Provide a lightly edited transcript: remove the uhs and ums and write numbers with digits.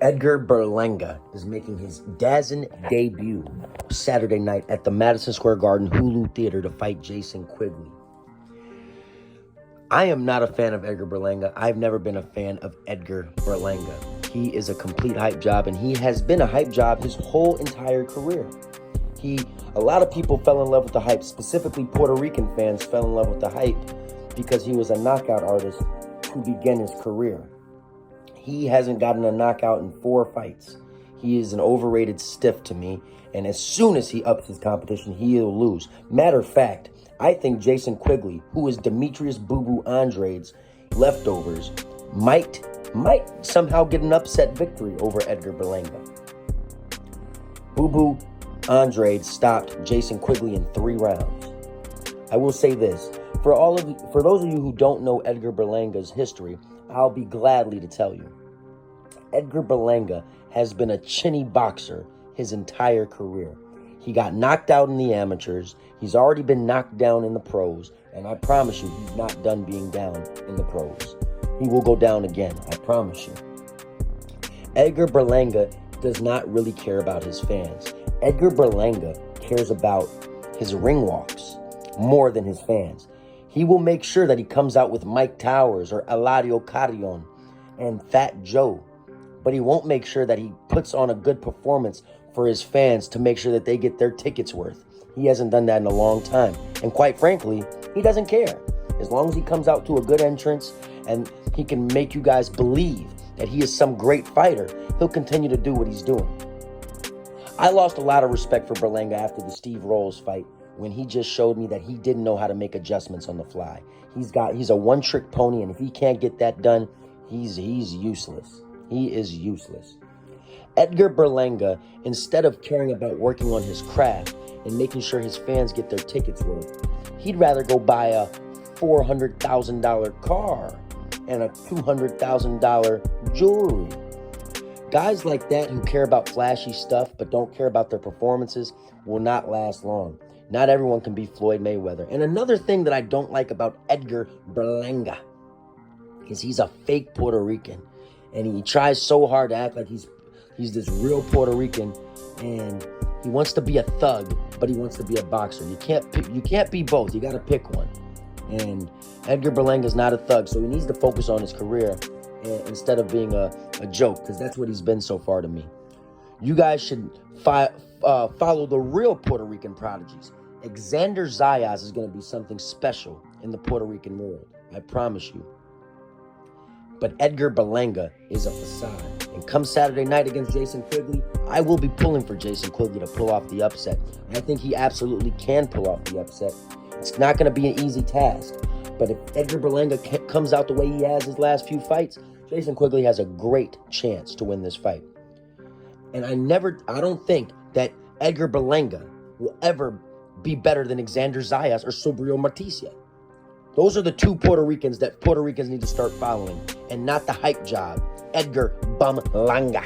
Edgar Berlanga is making his DAZN debut Saturday night at the Madison Square Garden Hulu Theater to fight Jason Quigly. I am not a fan of Edgar Berlanga. I've never been a fan of Edgar Berlanga. He is a complete hype job, and he has been a hype job his whole entire career. A lot of people fell in love with the hype, specifically Puerto Rican fans fell in love with the hype because he was a knockout artist to begin his career. He hasn't gotten a knockout in 4 fights. He is an overrated stiff to me, and as soon as he ups his competition, he'll lose. Matter of fact, I think Jason Quigly, who is Demetrius Boo Boo Andrade's leftovers, might somehow get an upset victory over Edgar Berlanga. Boo Boo Andrade stopped Jason Quigly in 3 rounds. I will say this, for those of you who don't know Edgar Berlanga's history, I'll be gladly to tell you. Edgar Berlanga has been a chinny boxer his entire career. He got knocked out in the amateurs. He's already been knocked down in the pros. And I promise you, he's not done being down in the pros. He will go down again, I promise you. Edgar Berlanga does not really care about his fans. Edgar Berlanga cares about his ring walks more than his fans. He will make sure that he comes out with Mike Towers or Eladio Carrion and Fat Joe. But he won't make sure that he puts on a good performance for his fans to make sure that they get their tickets worth. He hasn't done that in a long time. And quite frankly, he doesn't care. As long as he comes out to a good entrance and he can make you guys believe that he is some great fighter, he'll continue to do what he's doing. I lost a lot of respect for Berlanga after the Steve Rolls fight, when he just showed me that he didn't know how to make adjustments on the fly. He's a one-trick pony, and if he can't get that done, he's useless. He is useless. Edgar Berlanga, instead of caring about working on his craft and making sure his fans get their tickets worth, he'd rather go buy a $400,000 car and a $200,000 jewelry. Guys like that who care about flashy stuff but don't care about their performances will not last long. Not everyone can be Floyd Mayweather. And another thing that I don't like about Edgar Berlanga is he's a fake Puerto Rican. And he tries so hard to act like he's this real Puerto Rican. And he wants to be a thug, but he wants to be a boxer. You can't be both. You got to pick one. And Edgar Berlanga is not a thug, so he needs to focus on his career instead of being a joke, because that's what he's been so far to me. You guys should follow the real Puerto Rican prodigies. Xander Zayas is going to be something special in the Puerto Rican world. I promise you. But Edgar Berlanga is a facade. And come Saturday night against Jason Quigly, I will be pulling for Jason Quigly to pull off the upset. I think he absolutely can pull off the upset. It's not going to be an easy task. But if Edgar Berlanga comes out the way he has his last few fights, Jason Quigly has a great chance to win this fight. And I don't think that Edgar Berlanga will ever be better than Xander Zayas or Subriel Marticia. Those are the 2 Puerto Ricans that Puerto Ricans need to start following, and not the hype job, Edgar Berlanga.